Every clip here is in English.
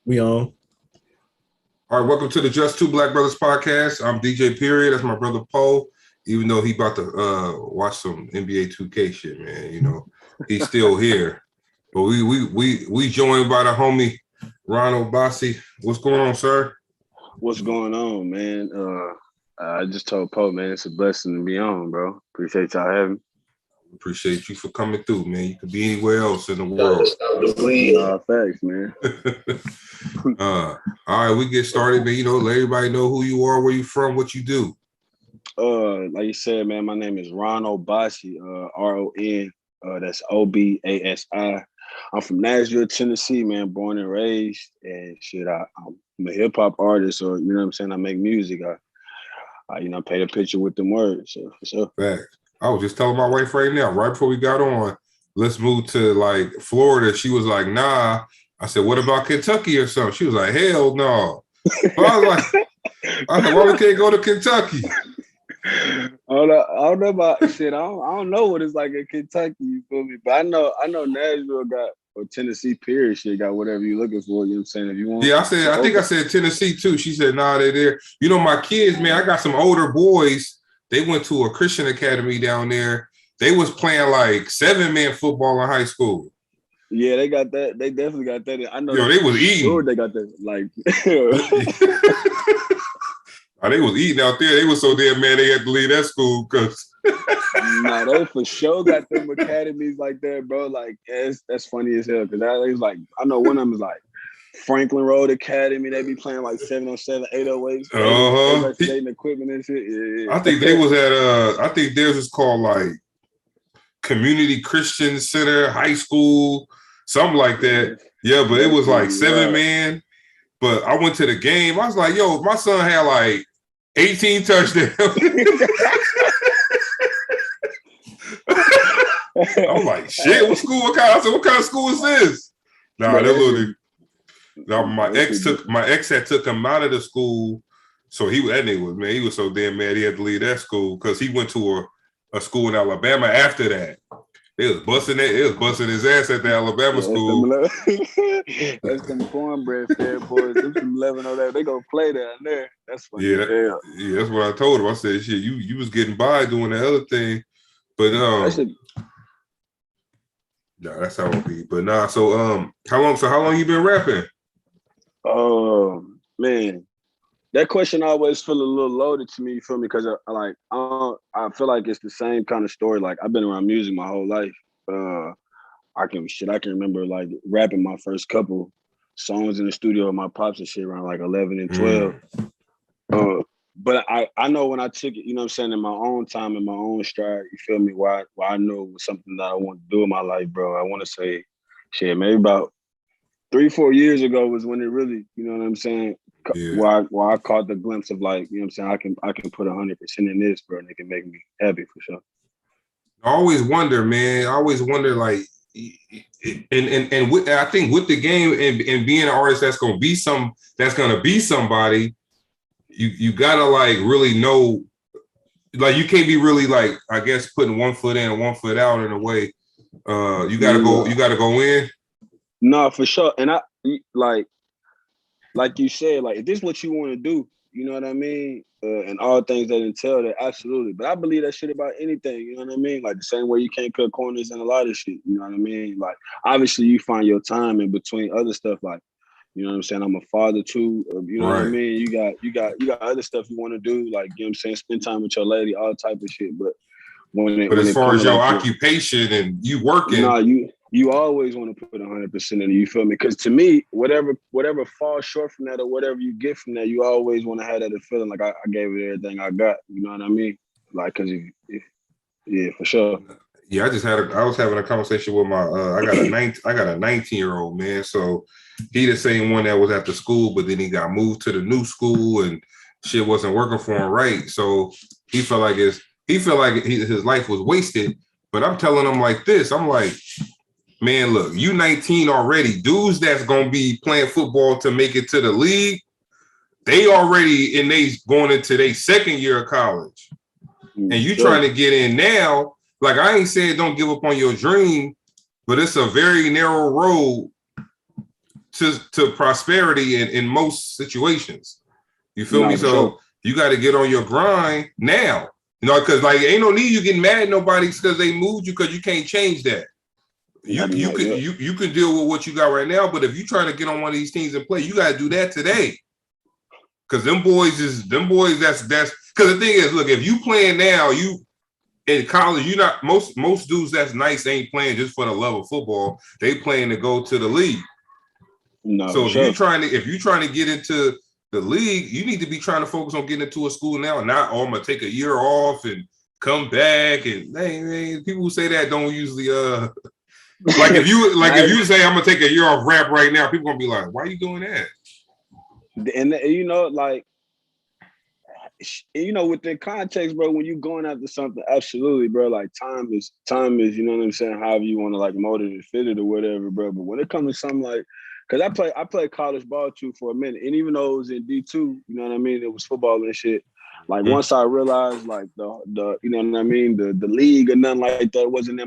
We on. All right, welcome to the Just Two Black Brothers podcast. I'm DJ Period. That's my brother Poe. Even though he about to watch some NBA 2K shit, man, you know, he's still here. But we joined by the homie Ron Obasi. What's going on, sir? What's going on, man? I just told Poe, man, it's a blessing to be on, bro. Appreciate y'all having me. Appreciate you for coming through, man. You could be anywhere else in the world. Thanks, man. All right, we get started, man. You know, let everybody know who you are, where you from, what you do. Like you said, man, my name is Ron Obasi, R-O-N. That's O-B-A-S-I. I'm from Nashville, Tennessee, man, born and raised. And shit, I'm a hip-hop artist, or, you know what I'm saying? I make music. I paint a picture with them words, so for sure. Fact. I was just telling my wife right now, right before we got on, let's move to like Florida. She was like, nah. I said, what about Kentucky or something? She was like, hell no. I was like, why we can't go to Kentucky? I don't know about shit. I don't know what it's like in Kentucky, you feel me? But I know Nashville got, or Tennessee, period, shit, got whatever you're looking for, you know what I'm saying? If you want. Yeah, I think I said Tennessee too. She said, nah, they're there. You know, my kids, man, I got some older boys. They went to a Christian academy down there. They was playing like 7-man football in high school. Yeah, they got that. They definitely got that. I know. Yo, they was eating. Sure, they got that. Like, they was eating out there. They was so damn mad they had to leave that school because. Nah, they for sure got them academies like that, bro. Like, that's funny as hell because that is like, I know one of them is like Franklin Road Academy. They be playing like 707, 808s, skating equipment and shit. Yeah. I think they was at I think theirs is called like Community Christian Center High School, something like that. Yeah, but it was like 7-man. But I went to the game. I was like, yo, my son had like 18 touchdowns. I'm like, shit, what school? What kind of school is this? Nah, that little. Now my ex had took him out of the school, so he was so damn mad he had to leave that school because he went to a school in Alabama after that. They was busting his ass at the Alabama school. That's them cornbread fair boys. Them from 11 over there. They gonna play down there. That's funny. Yeah, that's what I told him. I said, shit, you was getting by doing the other thing, but nah, that's how it be. But nah, so how long you been rapping? Oh man, that question always feel a little loaded to me. You feel me? Because I feel like it's the same kind of story. Like I've been around music my whole life. I can remember like rapping my first couple songs in the studio with my pops and shit around like 11 and 12. But I know when I took it, you know what I'm saying, in my own time, in my own stride, you feel me? Why I know it was something that I want to do in my life, bro. I want to say, shit, maybe about 3-4 years ago was when it really, you know what I'm saying, why I caught the glimpse of like, you know what I'm saying, I can put 100% in this, bro, and it can make me happy for sure. I always wonder, man. Like, and with, I think with the game and being an artist that's gonna be somebody, you gotta like really know, like you can't be really like, I guess, putting one foot in and one foot out in a way. You gotta go in. No, for sure. And I like you said, like if this is what you want to do, you know what I mean? And all things that entail that, absolutely. But I believe that shit about anything, you know what I mean? Like the same way you can't cut corners in a lot of shit, you know what I mean? Like obviously you find your time in between other stuff, like, you know what I'm saying? I'm a father too, you know what I mean? You got other stuff you want to do, like, you know what I'm saying? Spend time with your lady, all type of shit. But as far as your occupation and you working, you always want to put 100% in it. You feel me? Because to me, whatever falls short from that or whatever you get from that, you always want to have that feeling like I gave it everything I got. You know what I mean? Like, because yeah, for sure. Yeah, I was having a conversation with my I got a 19-year-old, man. So he the same one that was at the school, but then he got moved to the new school and shit wasn't working for him right. So he felt like his life was wasted. But I'm telling him like this, I'm like, man, look, you 19 already. Dudes that's gonna be playing football to make it to the league, they already going into their second year of college. And you trying to get in now. Like, I ain't saying don't give up on your dream, but it's a very narrow road to prosperity in most situations. You feel me? So sure. you got to get on your grind now. You know, because like ain't no need you getting mad at nobody because they moved you, because you can't change that. You can deal with what you got right now, but if you're trying to get on one of these teams and play, you got to do that today. Because them boys. That's because the thing is, look, if you playing now, you in college, you not most dudes that's nice ain't playing just for the love of football. They playing to go to the league. No, so if sure. you're trying to get into the league, you need to be trying to focus on getting into a school now. Not, I'm gonna take a year off and come back. And man, people who say that don't usually like if you say I'm gonna take a year off rap right now, people gonna be like, why are you doing that? And you know, like, you know, within context, bro, when you going after something, absolutely, bro, like time is, you know what I'm saying, however you want to like mold it and fit it or whatever, bro. But when it comes to something like, because I played college ball too for a minute, and even though it was in D2, you know what I mean, it was football and shit. Like once I realized like the you know what I mean, the league or nothing like that wasn't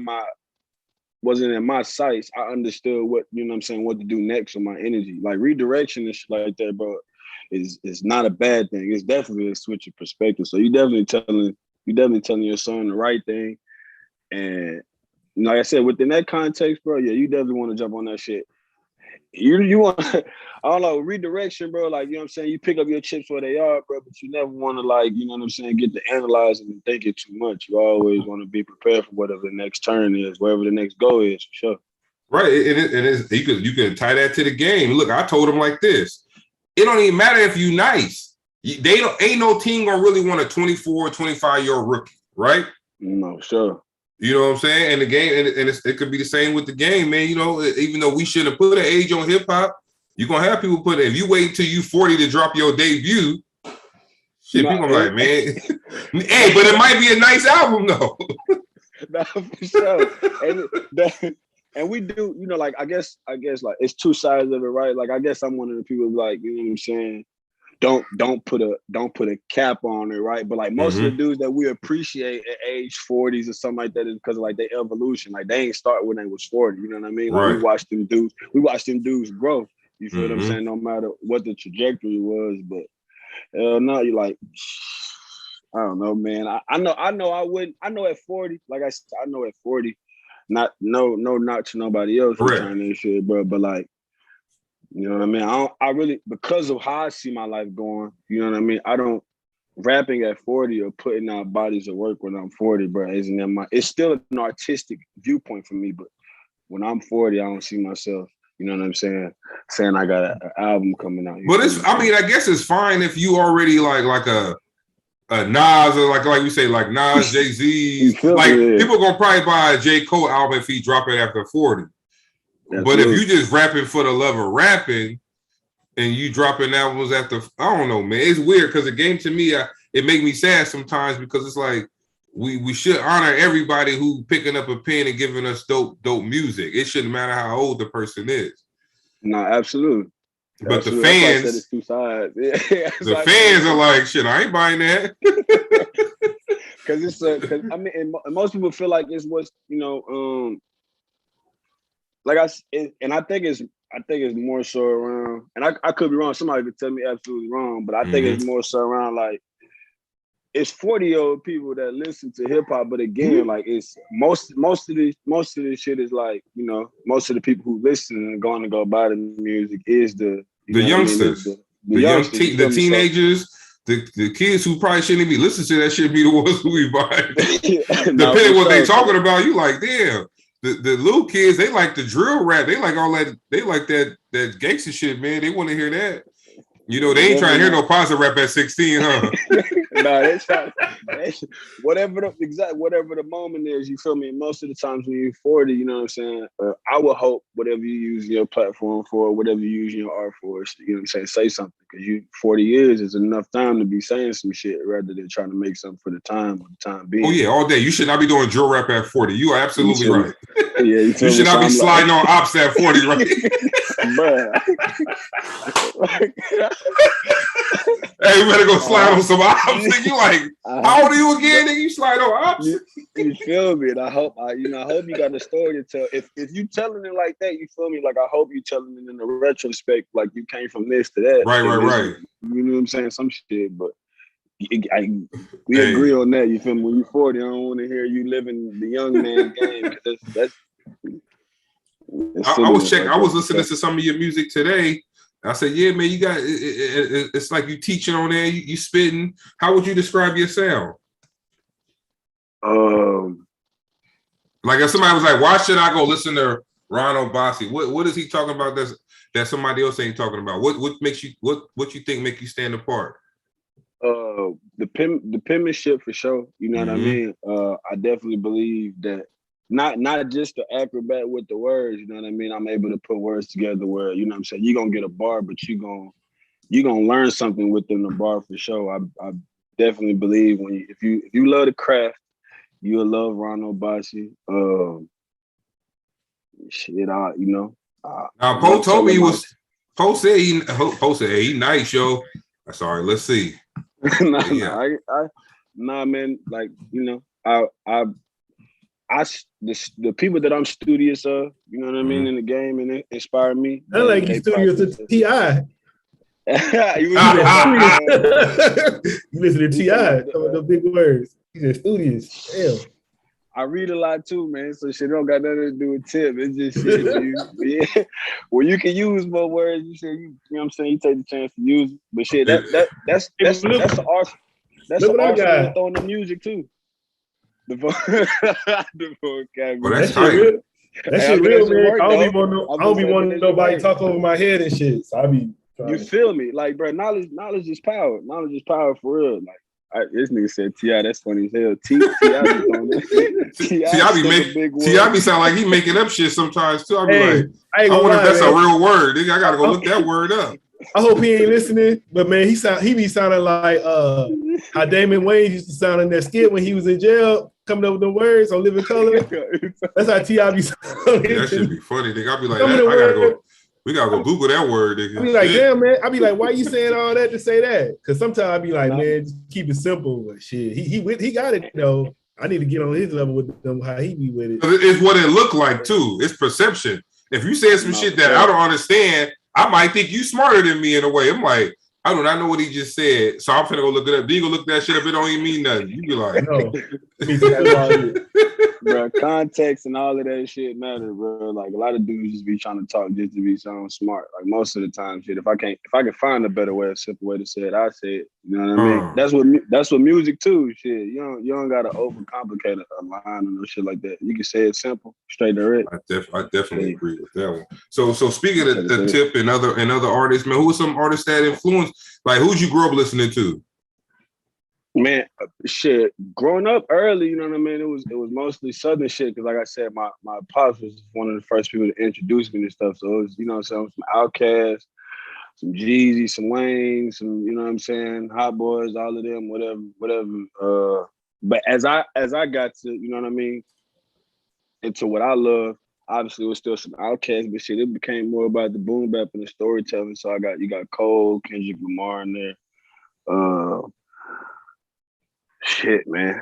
in my sights, I understood what, you know what I'm saying, what to do next with my energy. Like redirection and shit like that, bro, is not a bad thing. It's definitely a switch of perspective. So you definitely telling your son the right thing. And like I said, within that context, bro, yeah, you definitely want to jump on that shit. You want, I don't know, redirection, bro. Like, you know what I'm saying? You pick up your chips where they are, bro, but you never want to, like, you know what I'm saying, get to analyzing and thinking too much. You always want to be prepared for whatever the next turn is, wherever the next goal is, for sure. Right. You can tie that to the game. Look, I told him like this. It don't even matter if you nice. Ain't no team gonna really want a 24, 25-year-old rookie, right? No, sure. You know what I'm saying? And the game, and it could be the same with the game, man. You know, even though we shouldn't put an age on hip hop, you're gonna have people put it. If you wait until you 40 to drop your debut, shit, people are like, man, hey, but it might be a nice album though. No, for sure. And we do, you know, like I guess like it's two sides of it, right? Like I guess I'm one of the people like, you know what I'm saying, don't put a cap on it, right? But like most of the dudes that we appreciate at age 40s or something like that is because of like their evolution. Like they ain't start when they was 40, you know what I mean? Like right. we watched them dudes grow. You feel what I'm saying? No matter what the trajectory was, but no, you like, I don't know, man. I know at 40, like I said, I know at 40, not to nobody else who's trying this shit, bro. But like, you know what I mean? I really, because of how I see my life going, you know what I mean? I don't, rapping at 40 or putting out bodies of work when I'm 40, bro, it's still an artistic viewpoint for me, but when I'm 40, I don't see myself, you know what I'm saying I got an album coming out. But I guess it's fine if you already like a Nas, or like we say, like Nas, Jay-Z. Like people gonna probably buy a J. Cole album if he drop it after 40. But if you just rapping for the love of rapping and you dropping albums after, I don't know, man, it's weird because the game to me, it make me sad sometimes because it's like we should honor everybody who picking up a pen and giving us dope music. It shouldn't matter how old the person is. No, absolutely. But the fans, it's two sides. The fans are like, shit, I ain't buying that. Because I mean, and most people feel like it's what's, you know, like I think it's more so around, and I could be wrong. Somebody could tell me absolutely wrong, but I think it's more so around like it's 40-year-old people that listen to hip hop. But again, like it's most of this shit is like, you know, most of the people who listen and going to go buy the music is the youngsters, the teenagers. The kids who probably shouldn't be listening to that shit be the ones who we buy. Depending what they talking about, you like, damn. The little kids, they like the drill rap. They like all that. They like that gangster shit, man. They want to hear that. You know, they ain't trying to hear no positive rap at 16, huh? No, whatever the moment is, you feel me? Most of the times when you're 40, you know what I'm saying? I would hope whatever you use your platform for, whatever you use your art for, you know what I'm saying, say something. Because 40 years is enough time to be saying some shit rather than trying to make something for the time being. Oh, yeah, all day. You should not be doing drill rap at 40. You are absolutely right. Yeah, you should not be sliding on ops at 40, right? bruh. Hey, you better go slide on some ops. Nigga, you like, how old are you again? Nigga, you slide on ops. You feel me? And I hope you got a story to tell. If you telling it like that, you feel me? Like I hope you telling it in the retrospect, like you came from this to that. Right. You know what I'm saying? Some shit, but we agree on that. You feel me? When you 40, I don't want to hear you living the young man game. I was listening to some of your music today. I said, yeah, man, you got it's like you teaching on there, you spitting. How would you describe your sound? Like if somebody was like, why should I go listen to Ron Obasi? What is he talking about that somebody else ain't talking about? What makes you what you think make you stand apart? The penmanship for sure. You know what I mean? I definitely believe that not just the acrobat with the words, you know what I mean? I'm able to put words together where, you know what I'm saying, you're gonna get a bar, but you're gonna learn something within the bar for sure. I definitely believe if you love the craft, you'll love Ron Obasi. Now Poe told me Poe said he nice, yo. Sorry, let's see. Man, like, you know, the people that I'm studious of, you know what I mean, in the game, and it inspire me. I like you studious to T.I. You listen to T.I. Some of the big words. He's in studious. Damn. I read a lot too, man. So shit don't got nothing to do with tip. It's just shit. Well, you can use more words. You know what I'm saying? You take the chance to use it. But shit, that's the art. That's the art to throw in the music too. The vocabulary. Well, that's tight. That shit real, man. I don't be wanting nobody to talk over my head and shit. So I be. You feel me? Like, bro, knowledge is power. Knowledge is power for real. Like, this nigga said T.I. That's funny as hell. T.I. be sound like he making up shit sometimes too. I be I wonder if that's a real word. Nigga, I gotta go look that word up. I hope he ain't listening, but man, he be sounding like how Damon Wayans used to sound in that skit when he was in jail, coming up with the words on Living Color. That's how T.I. be sounding. Yeah, that should be funny, nigga. I be like, we gotta go Google that word, nigga. I be like, damn, man. I be like, why you saying all that to say that? Because sometimes I be like, man, just keep it simple. But shit, he got it though. I need to get on his level with them, how he be with it. It's what it look like too. It's perception. If you say some shit that I don't understand, I might think you smarter than me in a way. I'm like, I do not know what he just said, so I'm finna go look it up. Then you go look that shit up. It don't even mean nothing. You be like, no. Bro, context and all of that shit matter, bro. Like a lot of dudes just be trying to talk just to be sound smart. Like most of the time, shit. If I can find a better way, a simple way to say it, I say it. You know what I mean? That's what music too. Shit, you don't gotta overcomplicate a line and no shit like that. You can say it simple, straight to it. I definitely agree with that one. So speaking of the Tip and other artists, man, who are some artists that influenced? Like, who'd you grow up listening to? Man, shit. Growing up early, you know what I mean. It was mostly Southern shit because, like I said, my pops was one of the first people to introduce me to stuff. So it was, you know what I'm saying, some Outkast, some Jeezy, some Wayne, some, you know what I'm saying, Hot Boys, all of them, whatever. But as I got to, you know what I mean, into what I love, obviously it was still some Outkast, but shit, it became more about the boom bap and the storytelling. So you got Cole, Kendrick Lamar in there. Shit, man.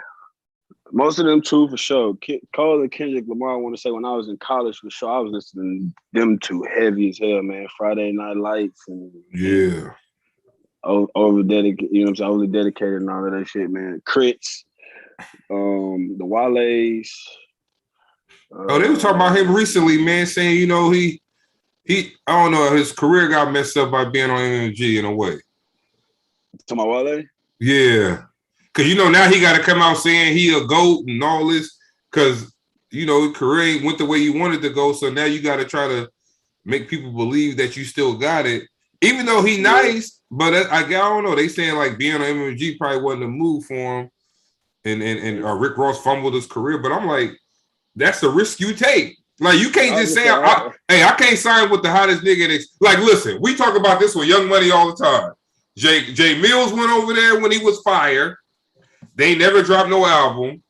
Most of them two for sure. Cole and Kendrick Lamar, I want to say when I was in college for sure, I was listening to them two heavy as hell, man. Friday Night Lights and over dedicated, you know what I'm saying, overly dedicated and all of that shit, man. Crits, the Wale's. They were talking about him recently, man, saying, you know, he I don't know, his career got messed up by being on MMG in a way. To my Wale? Yeah. Because, you know, now he got to come out saying he a GOAT and all this because, you know, his career ain't went the way you wanted to go. So now you got to try to make people believe that you still got it. Even though he nice, but I don't know. They saying like being on MMG probably wasn't a move for him. And Rick Ross fumbled his career. But I'm like, that's the risk you take. Like, you can't just say, I can't sign with the hottest nigga. Like, listen, we talk about this with Young Money all the time. Jay Mills went over there when he was fired. They never dropped no album.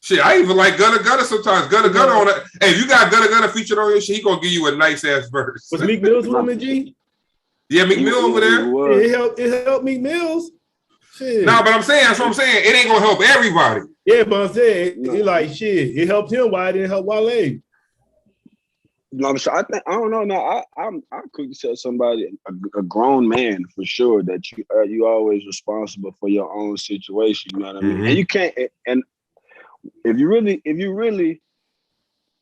Shit, I even like Gunna sometimes. Gunna on it. Hey, if you got Gunna featured on your shit, he gonna give you a nice ass verse. Was Meek Mill's with him in G? Yeah, Meek Mill over there. Yeah, it helped Meek Mills. Shit. No, but I'm saying that's what I'm saying. It ain't gonna help everybody. Yeah, but I'm saying it like shit. It helped him. Why it didn't help Wale? No, I'm sure. I don't know. No, I'm quick to tell somebody, a grown man for sure, that you always responsible for your own situation. You know what I mean? And you can't. And if you really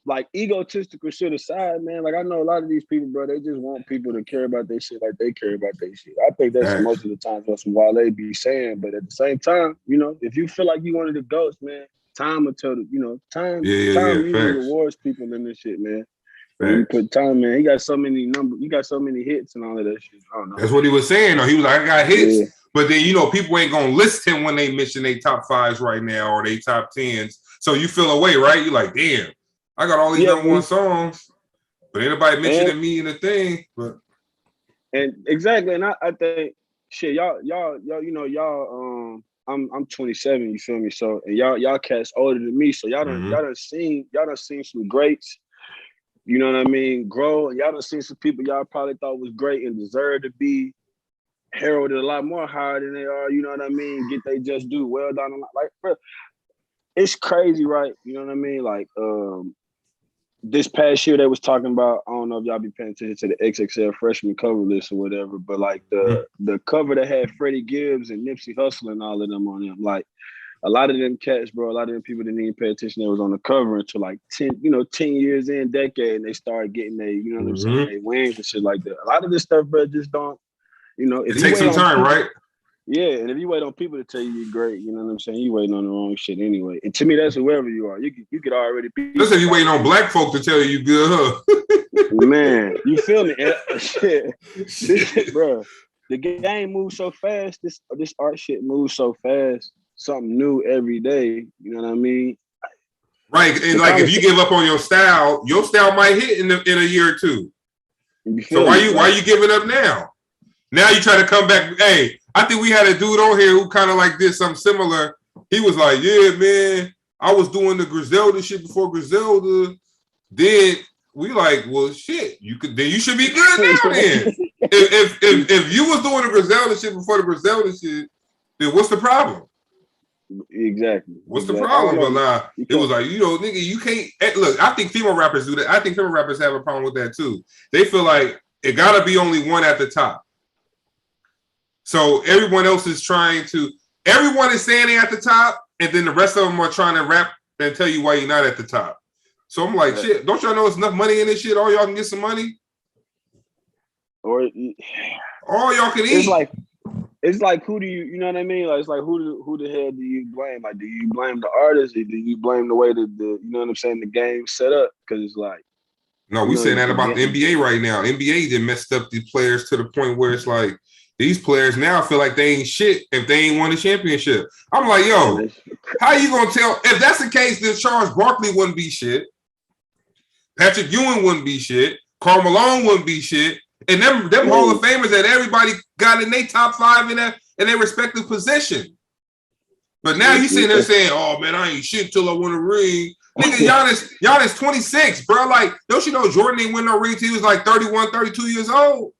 like egotistical shit aside, man, like I know a lot of these people, bro, they just want people to care about their shit like they care about their shit. I think that's most of the times what some Wale be saying, but at the same time, you know, if you feel like you one of the ghosts, man, time will tell time usually rewards people in this shit, man. When you put time, man, you got so many hits and all of that shit. I don't know. That's what he was saying, though. He was like, I got hits, but then people ain't gonna list him when they mention they top 5s right now or they top 10s. So you feel away, right? You're like, damn. I got all these number one songs, but ain't nobody mentioning me in the thing. But exactly, and I think shit, y'all, I'm 27, you feel me? So and y'all cats older than me, so y'all done seen some greats, you know what I mean, grow, and y'all done seen some people y'all probably thought was great and deserve to be heralded a lot more higher than they are, you know what I mean? Get they just do well down the line. Like, bro, it's crazy, right? You know what I mean? Like, this past year they was talking about, I don't know if y'all be paying attention to the XXL freshman cover list or whatever, but like the cover that had Freddie Gibbs and Nipsey Hussle and all of them on them, like a lot of them cats, bro, a lot of them people didn't even pay attention. They was on the cover until like 10 years in, decade, and they started getting their, you know what I'm saying, their wings and shit like that. A lot of this stuff, bro, just don't, it takes some time, right? Yeah, and if you wait on people to tell you you're great, you know what I'm saying, you waiting on the wrong shit anyway. And to me, that's whoever you are. You could already be. Listen, you waiting on black folk to tell you good, huh? Man, you feel me? Shit. This shit, bro. The game moves so fast. This art shit moves so fast. Something new every day. You know what I mean? Right, and like if you give up on your style might hit in a year or two. So why you giving up now? Now you try to come back. Hey, I think we had a dude on here who kind of like did something similar. He was like, yeah, man, I was doing the Griselda shit before Griselda. Then we like, well, shit, you should be good now then. if you was doing the Griselda shit before the Griselda shit, then what's the problem? Exactly. What's the problem? But nah, it was like, nigga, you can't look. I think female rappers do that. I think female rappers have a problem with that too. They feel like it gotta be only one at the top. So everyone else is everyone is saying they're at the top, and then the rest of them are trying to rap and tell you why you're not at the top. So I'm like, shit, don't y'all know there's enough money in this shit? All y'all can get some money? Or all y'all can eat. It's like who do you know what I mean? Like it's like who the hell do you blame? Like do you blame the artist or do you blame the way that you know what I'm saying, the game set up? Because it's like no, we saying that about the NBA right now. NBA done messed up these players to the point where it's like these players now feel like they ain't shit if they ain't won a championship. I'm like, yo, how you gonna tell? If that's the case, then Charles Barkley wouldn't be shit. Patrick Ewing wouldn't be shit. Karl Malone wouldn't be shit. And them Hall of Famers that everybody got in their top 5 in their respective position. But now you sitting there saying, oh man, I ain't shit till I win a ring. Nigga, Giannis 26, bro. Like, don't you know Jordan didn't win no ring till he was like 31, 32 years old?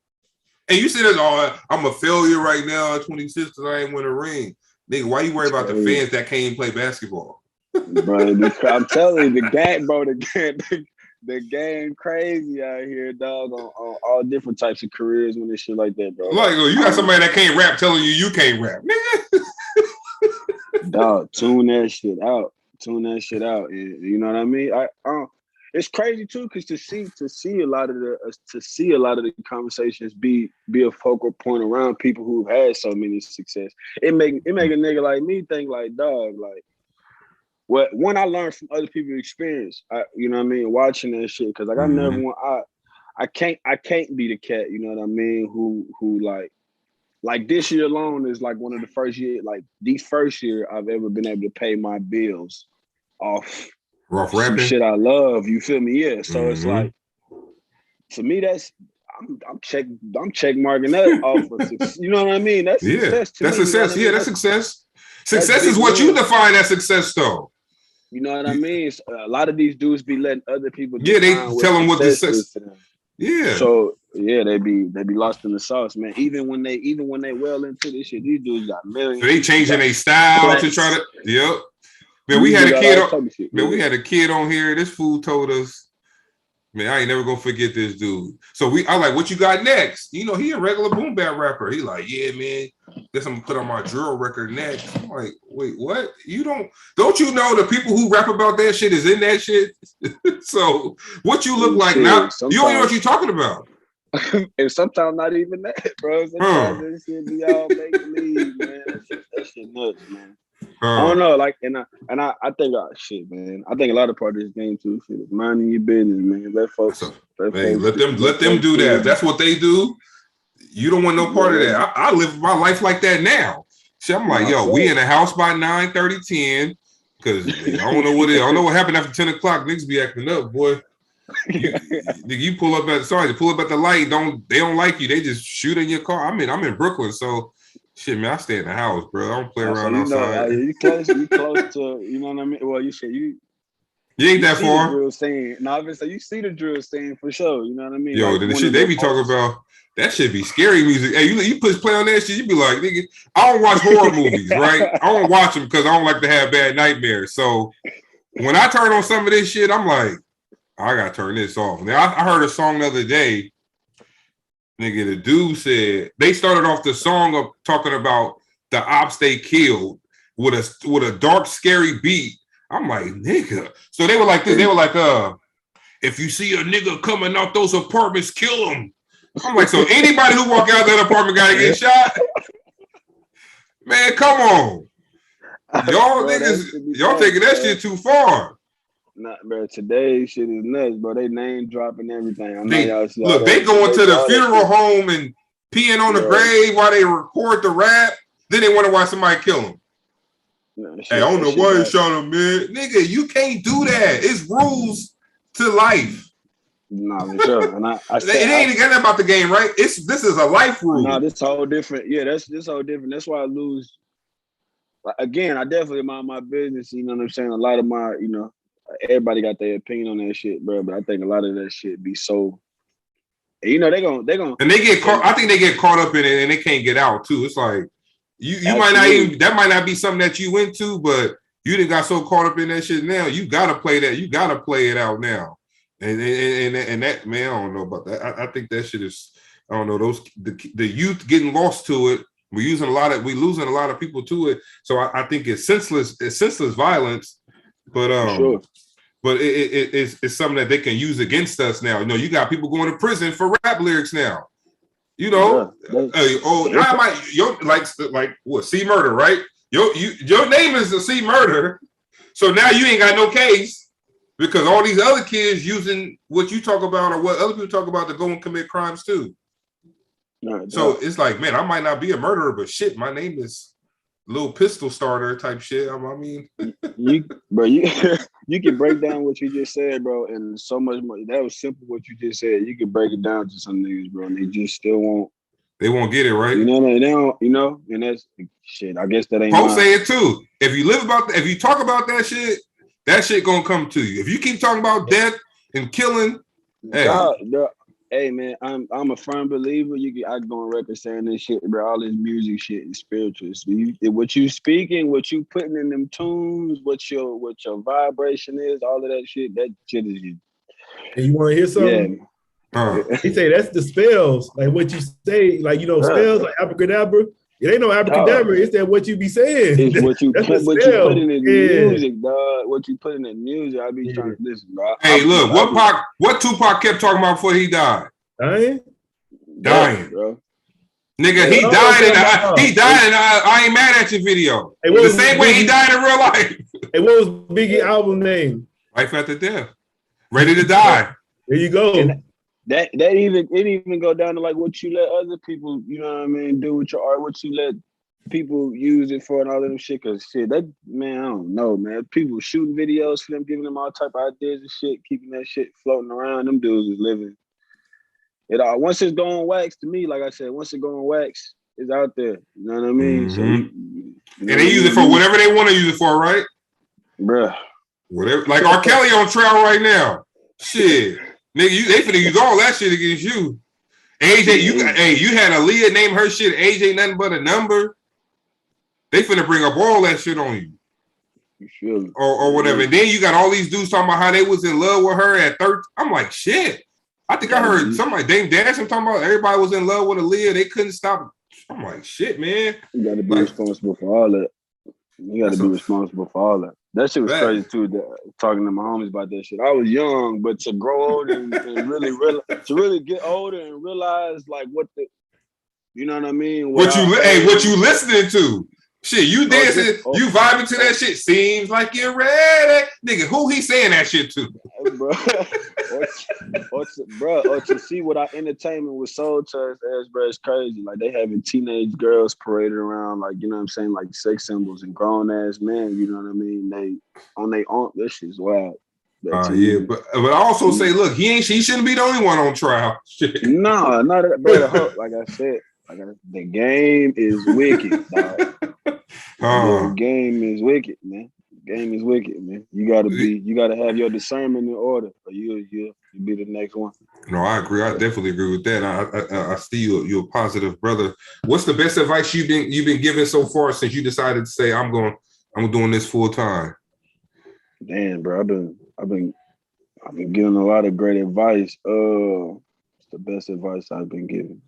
And you said, oh, I'm a failure right now at 26 because I ain't win a ring. Nigga, why you worry about the fans that can't even play basketball? Bro, I'm telling you, the game crazy out here, dog, on all different types of careers when this shit like that, bro. Like, you got somebody that can't rap telling you can't rap, nigga. Dog, tune that shit out. And, you know what I mean? It's crazy too, because to see a lot of the conversations be a focal point around people who've had so many success. It make a nigga like me think like, dog, like what one I learned from other people's experience. You know what I mean, watching that shit, because like I never want I can't be the cat, you know what I mean, who like this year alone is like one of the first year, like the first year I've ever been able to pay my bills off some shit I love. You feel me? Yeah. So it's like, to me, that's I'm check marking that off of success. You know what I mean? That's success. That's success. Yeah, that's success. Success is what you define as success, though. You know what I mean? So a lot of these dudes be letting other people. Yeah, they tell them what the sex. Yeah. So yeah, they be lost in the sauce, man. Even when they well into this shit, these dudes got millions. So they changing their style to try to. Yep. Man, we had a kid. We had a kid on here. This fool told us, man, I ain't never gonna forget this dude. So I like, what you got next? You know, he a regular boom bap rapper. He like, yeah, man. Guess I'm gonna put on my drill record next. I'm like, wait, what? You don't you know the people who rap about that shit is in that shit? So what you look like now? You don't know what you're talking about. And sometimes not even that, bro. Sometimes this shit be all make believe, man. That shit nuts, man. I don't know, like, and I think, shit, man. I think a lot of part of this game too. Shit is minding your business, man. Let them do that. That's what they do. You don't want no part of that. I live my life like that now. See, I'm like, yo, we in the house by 9:30, 10, because I don't know what happened after 10 o'clock. Niggas be acting up, boy. You pull up at the light. They don't like you. They just shoot in your car. I'm in Brooklyn, so shit, man. I stay in the house, bro. I don't play around outside. You close to, you know what I mean? Well, you ain't that far. Drill scene. No, obviously you see the drill scene for sure. You know what I mean? Yo, like, the shit they be talking about. That shit be scary music. Hey, you push play on that shit, you be like, nigga, I don't watch horror movies, right? I don't watch them because I don't like to have bad nightmares. So when I turn on some of this shit, I'm like, I gotta turn this off. Now I heard a song the other day. Nigga, the dude said they started off the song of talking about the ops they killed with a dark, scary beat. I'm like, nigga. So they were like this. They were like, if you see a nigga coming out those apartments, kill him. I'm like, so anybody who walk out that apartment gotta get shot? Man, come on. Y'all niggas, y'all taking that shit too far. Nah, bro, today's shit is nuts, bro. They name dropping everything. They going to the funeral home and peeing on the grave while they record the rap. Then they want to watch somebody kill him. Hey, I don't know why they shot him, man. Nigga, you can't do that. It's rules to life. Nah, for sure. And it ain't nothing about the game, right? This is a life rule. Nah, this whole different. Yeah, this whole different. That's why I lose. Again, I definitely mind my business. You know what I'm saying? A lot of my, everybody got their opinion on that shit, bro. But I think a lot of that shit be so. They gonna. And they get caught. I think they get caught up in it, and they can't get out too. It's like you might not even. That might not be something that you went to, but you done got so caught up in that shit now. You gotta play that. You gotta play it out now. And that, man, I don't know about that. I think that shit is, I don't know, the youth getting lost to it. We losing a lot of people to it. So I think it's senseless violence, but sure. But it's something that they can use against us now. You got people going to prison for rap lyrics now. I might like what, C Murder, right? Your name is the C Murder, so now you ain't got no case. Because all these other kids using what you talk about or what other people talk about to go and commit crimes too. So it's like, man, I might not be a murderer, but shit, my name is Little Pistol Starter type shit. I mean, you can break down what you just said, bro, and so much more. That was simple what you just said. You can break it down to some niggas, bro, and they just still won't. They won't get it right. They don't. And that's shit. I guess that ain't. Folks say it too. If you talk about that shit. That shit gonna come to you. If you keep talking about death and killing, hey man, I'm a firm believer. I go on record saying this shit, bro. All this music shit is spiritual. So what you speaking, what you putting in them tunes, what your vibration is, all of that shit. That shit is you. And you want to hear something? Yeah. He say that's the spells, like what you say, like spells like abracadabra. It ain't no abracadabra. It's that what you be saying. It's what you put in the music, dog. What you put in the music. I be trying to listen, bro. Hey, look, what Tupac kept talking about before he died? Dying, bro. Nigga, he died in I Ain't Mad At You video. Hey, the same way he died in real life. Hey, what was Biggie's album name? Life After Death. Ready to Die. There you go. And that even go down to like what you let other people, you know what I mean, do with your art, what you let people use it for and all of them shit. Cause shit, that man, I don't know, man. People shooting videos for them, giving them all type of ideas and shit, keeping that shit floating around. Them dudes is living. It all once it's going wax to me, like I said, once it's going wax, it's out there. You know what I mean? Mm-hmm. So and they use it for whatever they want to use it for, right? Bruh. Whatever. Like R. Kelly on trial right now. Shit. Nigga, they finna use all that shit against you. AJ, you had Aaliyah name her shit AJ nothing but a number. They finna bring up all that shit on you. Sure. Or whatever. And then you got all these dudes talking about how they was in love with her at 13. I'm like, shit. I think I heard somebody, Dame Dash, talking about everybody was in love with Aaliyah. They couldn't stop. I'm like, shit, man. You got to be responsible for all that. You got to be responsible for all that. That shit was crazy too. Talking to my homies about that shit. I was young, but to grow old and really get older and realize like what the, you know what I mean? What you listening to? Shit, you dancing, you vibing to that shit. Seems like you're ready, nigga. Who he saying that shit to? Or to see what our entertainment was sold to us as, bro, it's crazy. Like they having teenage girls paraded around, like, you know what I'm saying, like sex symbols and grown ass men. You know what I mean? They on their own. This shit's wild. Yeah, but I also say, look, he shouldn't be the only one on trial. No, not that, bro. Like I said, the game is wicked, dog. The game is wicked, man. The game is wicked, man. You gotta have your discernment in order, or you'll be the next one. No, I agree. I definitely agree with that. I see you're a positive brother. What's the best advice you've been given so far since you decided to say I'm doing this full time? Damn, bro, I've been giving a lot of great advice. It's the best advice I've been given.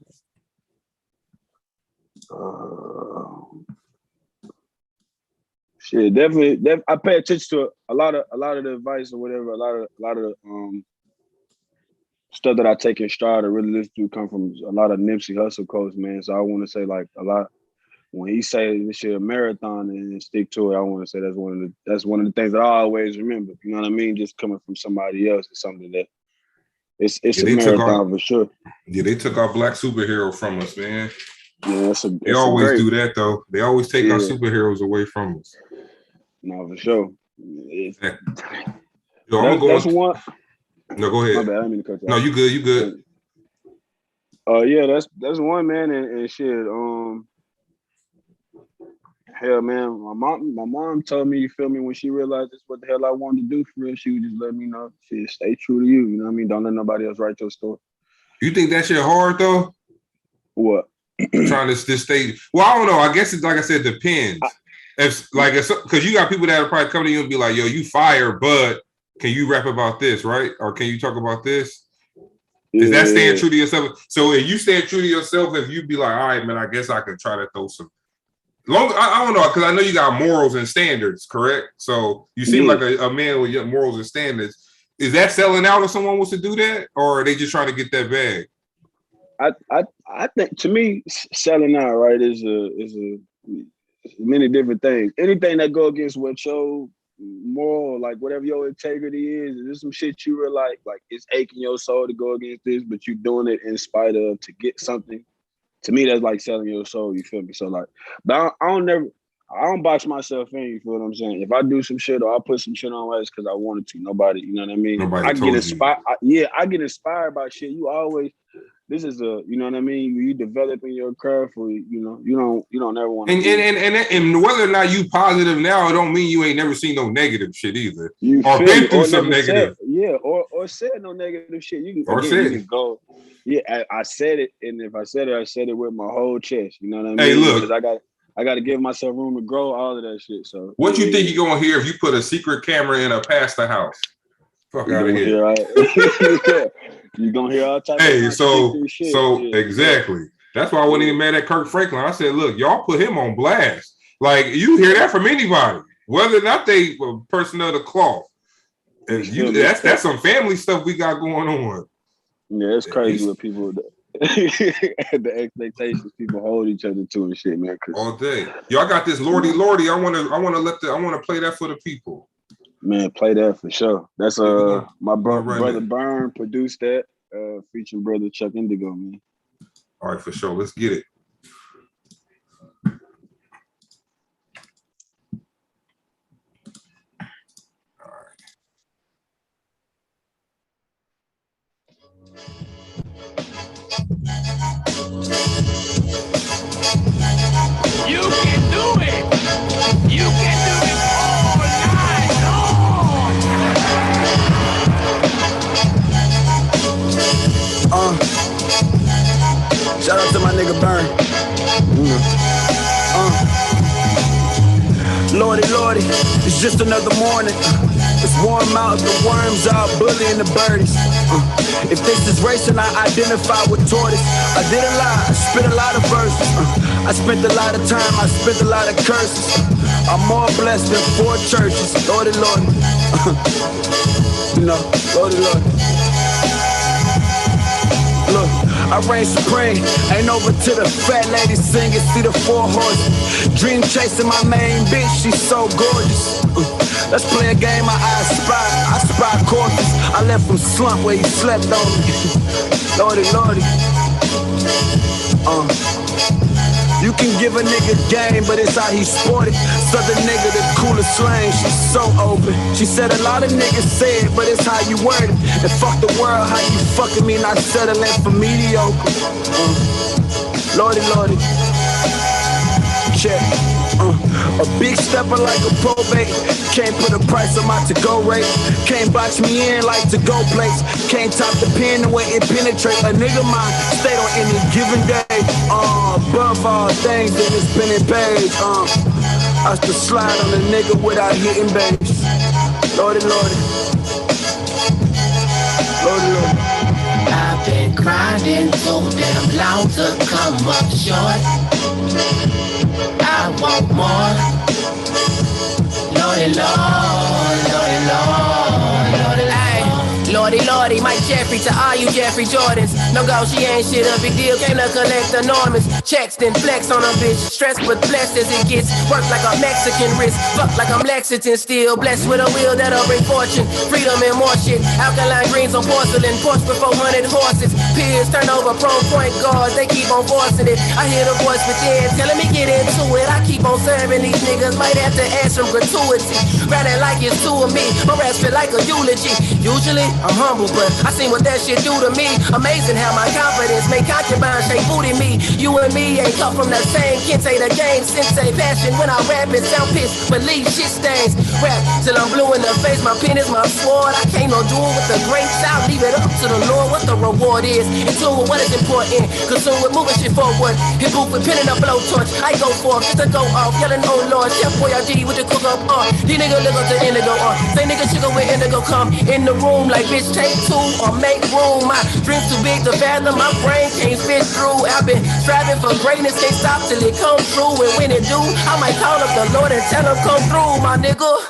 Shit, definitely. I pay attention to a lot of the advice or whatever. A lot of stuff that I take in stride or really listen to come from a lot of Nipsey Hussle quotes, man. So I want to say like a lot. When he say this shit a marathon and stick to it, I want to say that's one of the things that I always remember. You know what I mean? Just coming from somebody else is something that it's a marathon for sure. Yeah, they took our black superhero from us, man. Yeah, they always do that though. They always take our superheroes away from us. No, for sure. That's one. No, go ahead. My bad, I didn't mean to cut you off. No, you good. Yeah, that's one, man, and shit. Hell, man, my mom told me, you feel me, when she realized that's what the hell I wanted to do for real, she would just let me know, shit, stay true to you. You know what I mean? Don't let nobody else write your story. You think that shit hard though? What? Trying to stay. Well, I don't know. I guess it's like I said, depends. Because you got people that are probably come to you and be like, "Yo, you fired, but can you rap about this, right? Or can you talk about this?" Is that staying true to yourself? So if you stay true to yourself, if you be like, "All right, man, I guess I could try to throw some." I don't know, because I know you got morals and standards, correct? So you seem like a man with your morals and standards. Is that selling out if someone wants to do that, or are they just trying to get that bag? I think, to me, selling out, right, is many different things. Anything that go against what your moral, like whatever your integrity is there some shit you were like it's aching your soul to go against this, but you doing it in spite of to get something. To me, that's like selling your soul. You feel me? So like, but I don't box myself in. You feel what I'm saying? If I do some shit or I put some shit on, it's because I wanted to. Nobody, you know what I mean? I get inspired. I get inspired by shit. You always. This is you know what I mean? You developing your craft for, you know, you don't ever want to. And whether or not you positive now, it don't mean you ain't never seen no negative shit either. Or been through some negative. Or said no negative shit. You can go. Yeah, I said it, and if I said it with my whole chest. You know what I mean? Hey, look. Because I got to give myself room to grow, all of that shit. So what you think you're gonna hear if you put a secret camera in a pastor house? Fuck out of here. You're gonna hear all types of shit. Exactly. That's why I wasn't even mad at Kirk Franklin. I said, look, y'all put him on blast. Like, you hear that from anybody, whether or not they a person of the cloth. And that's some family stuff we got going on. Yeah, it's crazy what people the expectations people hold each other to and shit, man. All day. Yo, I got this Lordy. I wanna play that for the people. Man, play that for sure. That's my brother Byrne produced that, featuring brother Chuck Indigo, man. All right, for sure. Let's get it. All right. You can do it. You can do it all night long. Lordy, it's just another morning. It's warm out, the worms out, bullying the birdies. If this is racing, I identify with tortoise. I did a lot, I spit a lot of verses. I spent a lot of time, I spent a lot of curses. I'm more blessed than 4 churches. Lordy, Lordy. You know, Lordy, Lordy. Look, I reign supreme. Ain't over to the fat lady singing. See the 4 horses. Dream chasing my main bitch. She's so gorgeous. Let's play a game. I spy corpses. I left him slump where he slept on me. Lordy, Lordy. You can give a nigga game, but it's how he sported. Southern nigga, the coolest slang, she's so open. She said a lot of niggas say it, but it's how you word it. And fuck the world, how you fucking me, not settling for mediocre. Lordy, Lordy. Check. A big stepper like a probate. Can't put a price on my to-go rate. Can't box me in like to-go plates. Can't top the pin the way it penetrate. A nigga mind stayed on any given day. Above all things in this spinning page. I used to slide on a nigga without hitting base. Lordy, Lordy. Lordy, Lordy. I've been grinding too damn long to come up short. I want more. Lordy, Lord, Lordy, Lord, Lordy, Lord. Lordy, Lordy, Mike Jeffrey to all you Jeffrey Jordans. No go, she ain't shit, a big deal, came to collect enormous checks, then flex on a bitch. Stressed but blessed as it gets, work like a Mexican wrist. Fuck like I'm Lexington still, blessed with a wheel that'll bring fortune, freedom and more shit. Alkaline greens on porcelain, Porsche with 400 horses. Peers turn over pro point guards, they keep on forcing it. I hear the voice within, telling me get into it. I keep on serving these niggas, might have to add some gratuity. Running like it's two of me, my raps feel like a eulogy. Usually, I'm humble, but I seen what that shit do to me. Amazing how my confidence make concubines shake booty me. You and me ain't cut from that same kente, the game, sensei. Passion when I rap it, sound pissed, but leave shit stains. Rap till I'm blue in the face, my pen is my sword. I can't no duel with the grapes out, leave it up to the Lord what the reward is. In tune with what is important, consume with moving shit forward. Hit boot with pen and a blowtorch, I go for just to go off, yelling oh Lord, Chef Boy RG with the cook up on. These niggas look up to indigo on, say niggas chicken with indigo come in the room like bitch take 2 or make room. My dreams too big to fathom, my brain can't fit through. I've been striving for greatness, can't stop till it come true. And when it do, I might call up the Lord and tell him come through, my nigga.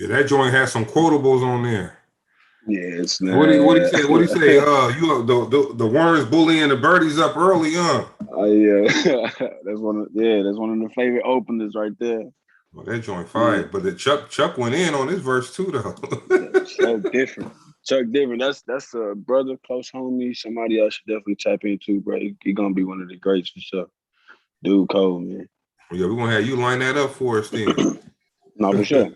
Yeah, that joint has some quotables on there. Yeah, it's What do you say? What do you say? You the worms bullying the birdies up early, huh? Oh yeah, that's one of the favorite openers right there. Well, that joint fire, but the Chuck went in on this verse too, though. Chuck different. That's a brother, close homie, somebody else should definitely tap into, bro. He gonna be one of the greats for sure. Dude, cold man. Yeah, we're gonna have you line that up for us then. No, for sure.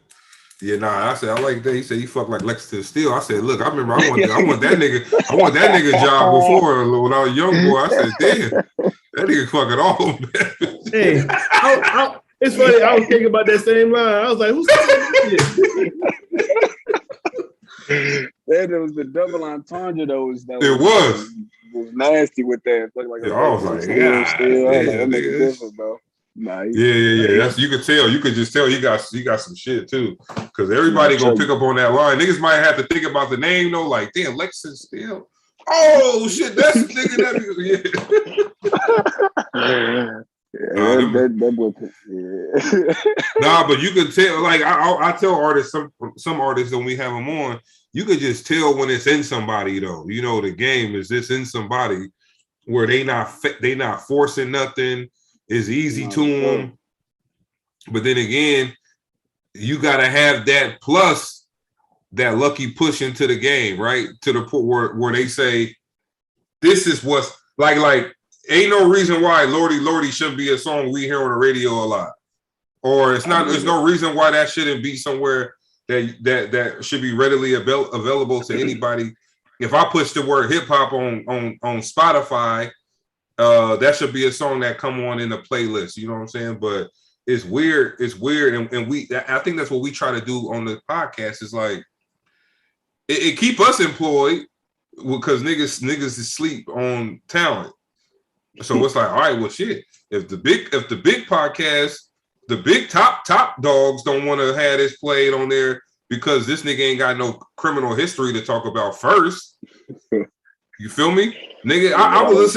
Yeah, nah, I said I like that. He said he fucked like Lexington Steel. I said, look, I remember I want that nigga job before when I was a young boy. I said, damn, that nigga fucking all of them. Hey, it's funny. I was thinking about that same line. I was like, who's saying this? There was the double entendre though. It was nasty with that. Like I was like, that nigga different, bro. Nah, yeah. That's you could tell. You could just tell he got some shit too. Because everybody gonna pick up on that line. Niggas might have to think about the name though. Like, damn, Lexington Steel. Oh shit, that's the nigga that. Nah, but you could tell. Like I tell artists, some artists when we have them on, you could just tell when it's in somebody though. You know, the game is this in somebody where they not forcing nothing. It's easy to them, but then again, you gotta have that plus that lucky push into the game, right? To the point where they say, "This is what's like." Ain't no reason why "Lordy Lordy" shouldn't be a song we hear on the radio a lot, or it's not. There's no reason why that shouldn't be somewhere that should be readily available to anybody. If I push the word hip hop on Spotify, that should be a song that come on in the playlist. You know what I'm saying? But it's weird. It's weird, and I think that's what we try to do on the podcast. Is like it keep us employed because niggas is sleep on talent. So it's like, all right, well, shit. If the big podcast, the big top dogs don't want to have this played on there because this nigga ain't got no criminal history to talk about first. You feel me, nigga? I was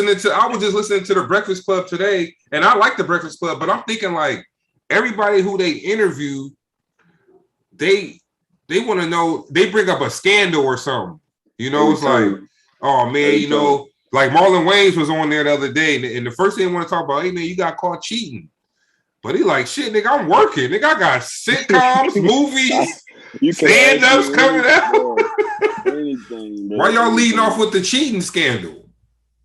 just listening to the Breakfast Club today, and I like the Breakfast Club, but I'm thinking like everybody who they interview, they want to know. They bring up a scandal or something. You know, it's like, oh man, you know. Like Marlon Wayans was on there the other day, and the first thing I want to talk about, hey man, you got caught cheating. But he like, shit, nigga, I'm working. Nigga, I got sitcoms, movies, stand-ups coming out. Anything, why y'all leading off with the cheating scandal?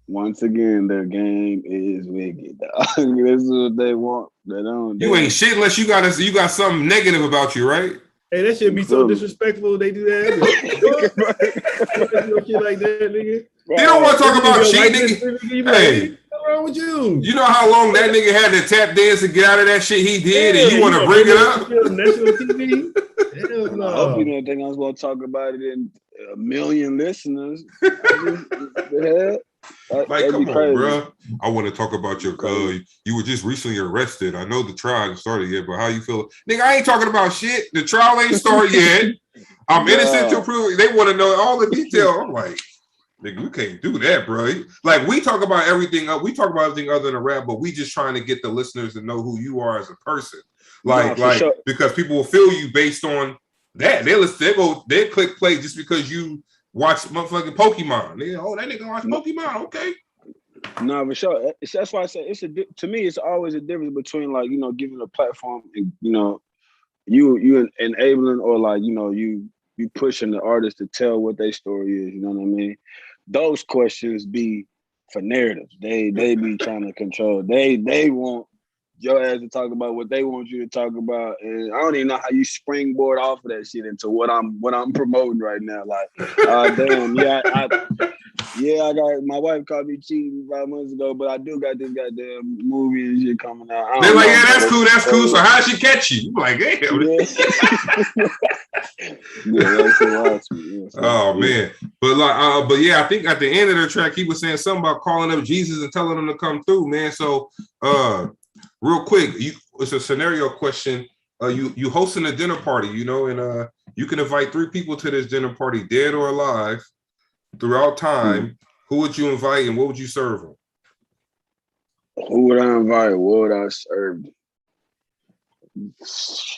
Once again, their game is wicked. This is what they want. They don't. You ain't shit unless you got something negative about you, right? Hey, that should be so disrespectful. They do that. Shit like that, nigga. You don't want to talk about cheating. Hey, what's wrong with you? You know how long that nigga had to tap dance to get out of that shit he did, and you want to bring it up? National TV? Hell no. I hope you don't think I was going to talk about it in a million listeners. Like, come on, bro. I want to talk about your. You were just recently arrested. I know the trial hasn't started yet, but how you feel? Nigga, I ain't talking about shit. The trial ain't started yet. I'm innocent to prove. They want to know all the details. I'm like, nigga, we can't do that, bro. Like, we talk about everything. We talk about everything other than rap, but we just trying to get the listeners to know who you are as a person. Like, sure. Because people will feel you based on that. They'll click play just because you watch motherfucking Pokemon. That nigga watch Pokemon. Okay. No, for sure. That's why I say to me, it's always a difference between like, you know, giving a platform and, you know, you enabling or like, you know, you pushing the artist to tell what their story is. You know what I mean? Those questions be for narratives. They be trying to control. They want your ass to talk about what they want you to talk about, and I don't even know how you springboard off of that shit into what I'm promoting right now. Like, damn, I got my wife caught me cheating 5 months ago, but I do got this goddamn movie and shit coming out. They're like, yeah, that's cool. So how'd she catch you? I'm like, damn. That's awesome. Oh man, but yeah, I think at the end of the track he was saying something about calling up Jesus and telling him to come through, man. So real quick, it's a scenario question. You hosting a dinner party, you know, and you can invite 3 people to this dinner party, dead or alive, throughout time. Who would you invite and what would you serve them? Who would I invite? What would I serve?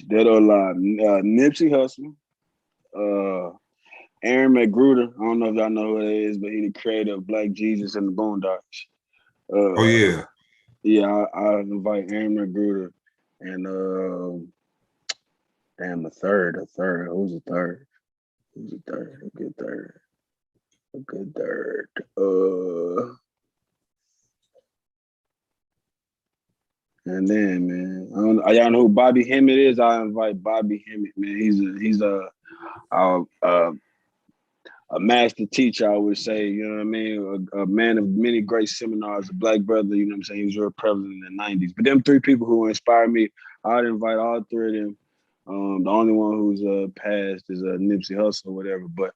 Dead or alive? Nipsey Hussle, Aaron McGruder. I don't know if y'all know who that is, but he's the creator of Black Jesus and the Boondocks. Oh yeah. Yeah, I invite Aaron McGruder and damn, a third. Who's the third? A good third. And then, man, y'all know who Bobby Hemmett is? I invite Bobby Hemmett, man. He's a master teacher, I would say, you know what I mean? A man of many great seminars, a Black brother, you know what I'm saying? He was real prevalent in the 90s. But them 3 people who inspired me, I'd invite all 3 of them. The only one who's passed is Nipsey Hussle or whatever. But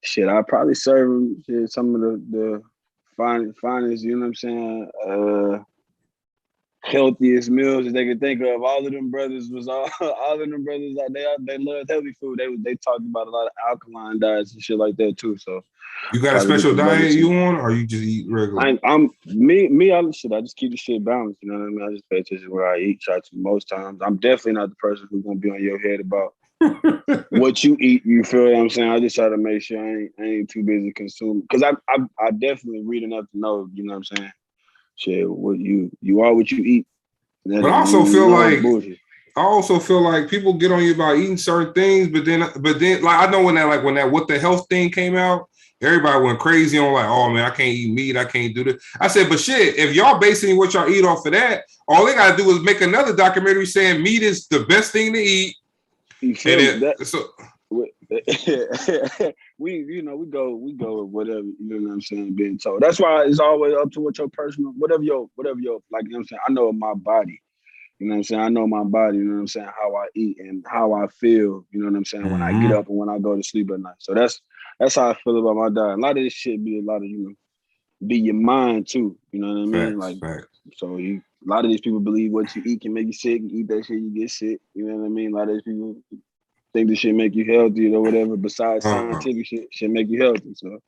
shit, I'd probably serve him some of the finest, you know what I'm saying? Healthiest meals that they could think of. All of them brothers out there. They loved healthy food. They talked about a lot of alkaline diets and shit like that too. So you got a special diet you on, or you just eat regular? I just keep the shit balanced. You know what I mean? I just pay attention where I eat. Try to most times. I'm definitely not the person who's gonna be on your head about what you eat. You feel what I'm saying? I just try to make sure I ain't too busy consuming, because I definitely read enough to know. You know what I'm saying? Shit, what you are what you eat. But I also feel like people get on you about eating certain things, but then like I know when that what the health thing came out, everybody went crazy on like, oh man, I can't eat meat, I can't do this. I said, but shit, if y'all basing what y'all eat off of that, all they gotta do is make another documentary saying meat is the best thing to eat. we go with whatever, you know what I'm saying, being told. That's why it's always up to what your personal, whatever your like, you know what I'm saying, I know my body, you know what I'm saying, I know my body, you know what I'm saying, how I eat and how I feel, you know what I'm saying, when I get up and when I go to sleep at night. So that's how I feel about my diet. A lot of this shit be a lot of, be your mind too, you know what I mean? Facts. So a lot of these people believe what you eat can make you sick. You eat that shit, you get sick. You know what I mean? A lot of these people think this shit make you healthy or whatever. Besides scientific shit make you healthy. So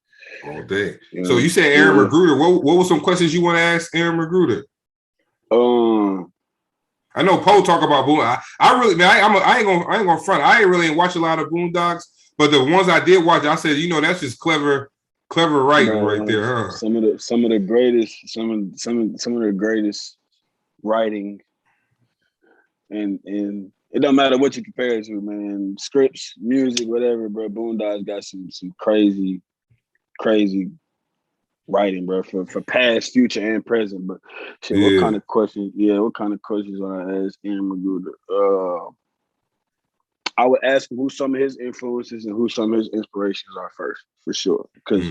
all day. So you said Aaron Magruder. What were some questions you want to ask Aaron Magruder? I know Poe talk about Boon. I really, man, I ain't gonna front. I ain't really watch a lot of Boondocks, but the ones I did watch, I said, that's just clever writing right there, huh? Some of the greatest writing, and it don't matter what you compare it to, man. Scripts, music, whatever, bro. Boondocks got some crazy writing, bro, for past, future, and present. But shit, what kind of questions? Yeah, what kind of questions would I ask Aaron Magruder? I would ask him who some of his influences and who some of his inspirations are first, for sure. Because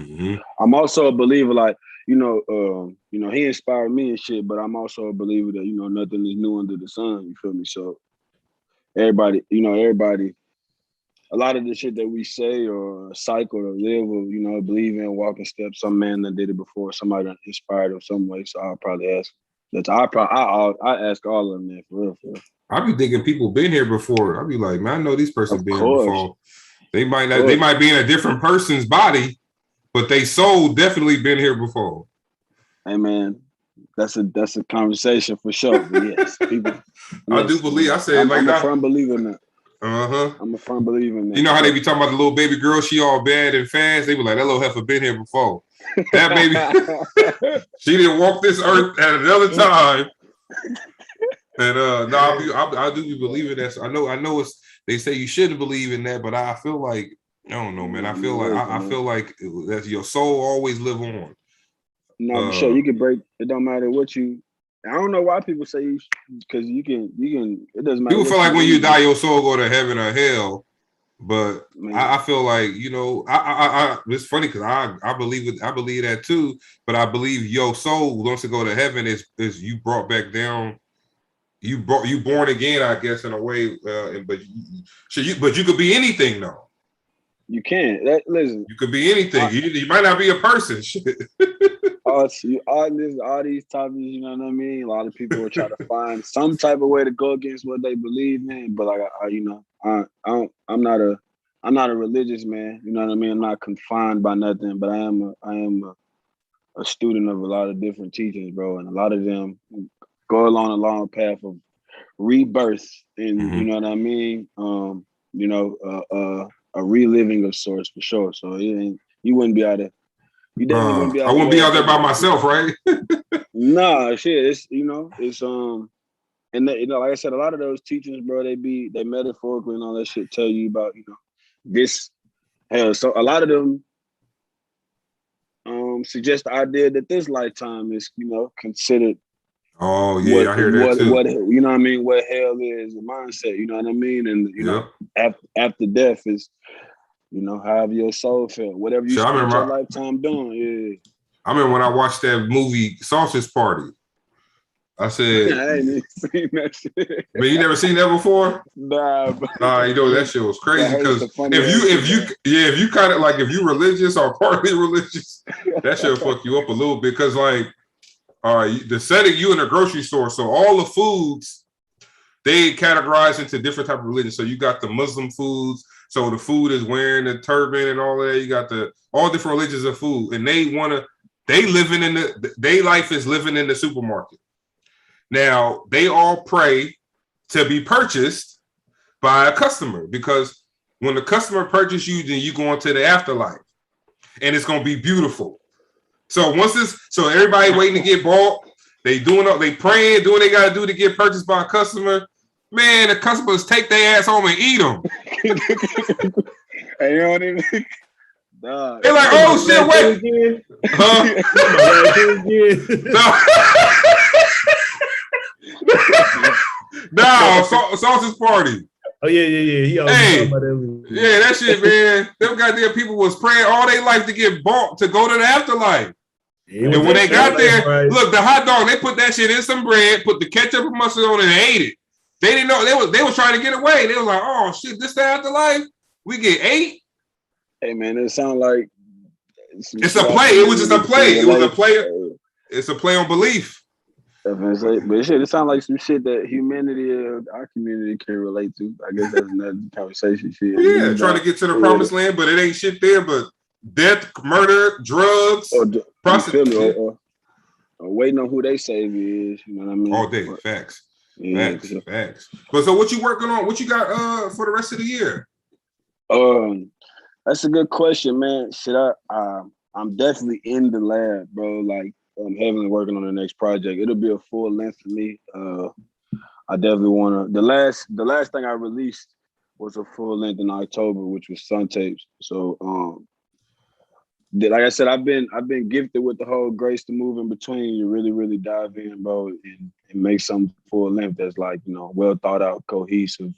I'm also a believer, like, he inspired me and shit, but I'm also a believer that, nothing is new under the sun, you feel me? So everybody, a lot of the shit that we say or cycle or live or, believe in, walking steps, some man that did it before, somebody that inspired him some way. So I'll probably ask. I ask all of them that, for real. I be thinking people been here before. I be like, man, I know these person been here before. They might not. They might be in a different person's body, but they soul definitely been here before. Hey man, that's a conversation for sure. But yes, people. I do believe. I said I'm a firm believer in that. I'm a firm believer in that. You know how they be talking about the little baby girl? She all bad and fast. They be like, that little heifer been here before. That baby, she didn't walk this earth at another time. And I do be believing that. So I know it's. They say you shouldn't believe in that, but I feel like I don't know, man. I feel like that your soul always live on. No, for sure. You can break. It don't matter what you. I don't know why people say because you can. It doesn't matter. People feel like when you die, your soul go to heaven or hell. But I feel like it's funny because I believe it. I believe that too. But I believe your soul once to go to heaven is you brought back down. You born again, I guess, in a way. But you could be anything though. You can't. Listen. You could be anything. You might not be a person. all these topics, you know what I mean? A lot of people will try to find some type of way to go against what they believe in. But I'm not a religious man. You know what I mean? I'm not confined by nothing. But I am a student of a lot of different teachings, bro, and a lot of them go along a long path of rebirth, and you know what I mean. A reliving of sorts for sure. So you wouldn't be able to. You definitely wouldn't be able. I wouldn't be out there by myself, right? Nah, shit. It's and like I said, a lot of those teachings, bro, they metaphorically and all that shit tell you about this hell. So a lot of them suggest the idea that this lifetime is considered. Oh yeah, I hear that too. What you know what I mean? What hell is the mindset? You know what I mean? And after death is. However your soul felt, whatever you spent your lifetime doing. Yeah. I remember when I watched that movie Sausage Party. I said, I ain't even seen that shit. Man, you never seen that before? Nah, that shit was crazy because if you kind of like if you religious or partly religious, that shit'll fuck you up a little bit because the setting you in a grocery store, so all the foods they categorize into different type of religions. So you got the Muslim foods. So the food is wearing the turban and all of that. You got all different religions of food, and they life is living in the supermarket. Now they all pray to be purchased by a customer because when the customer purchases you, then you go into the afterlife, and it's gonna be beautiful. So so everybody waiting to get bought, they praying, doing what they gotta do to get purchased by a customer. Man, the customers take their ass home and eat them. Hey, you know what I mean? Nah, they're like, oh shit, wait. Sausage Party. Oh yeah. He always talking about that. Yeah, that shit, man. Them goddamn people was praying all their life to get bought to go to the afterlife. And when they got there, right. Look, the hot dog, they put that shit in some bread, put the ketchup and mustard on it, and ate it. They didn't know they was trying to get away. They was like, oh shit, this the afterlife? We get 8? Hey man, it sounds like it's a play. It was just a play. It was a play. It's a play on belief. But shit, it sounds like some shit that humanity of our community can relate to. I guess that's another conversation. Shit. Yeah, trying to get to the promised land, but it ain't shit there. But death, murder, drugs, prostitution, or waiting on who they savior is. You know what I mean? All day, facts. Yeah, facts. But so, what you working on? What you got for the rest of the year? That's a good question, man. Shit, I'm definitely in the lab, bro. Like, I'm heavily working on the next project. It'll be a full length for me. I definitely wanna. The last thing I released was a full length in October, which was Sun Tapes. So, like I said, I've been gifted with the whole grace to move in between. You really, really dive in, bro, and make something full length that's like, you know, well thought out, cohesive,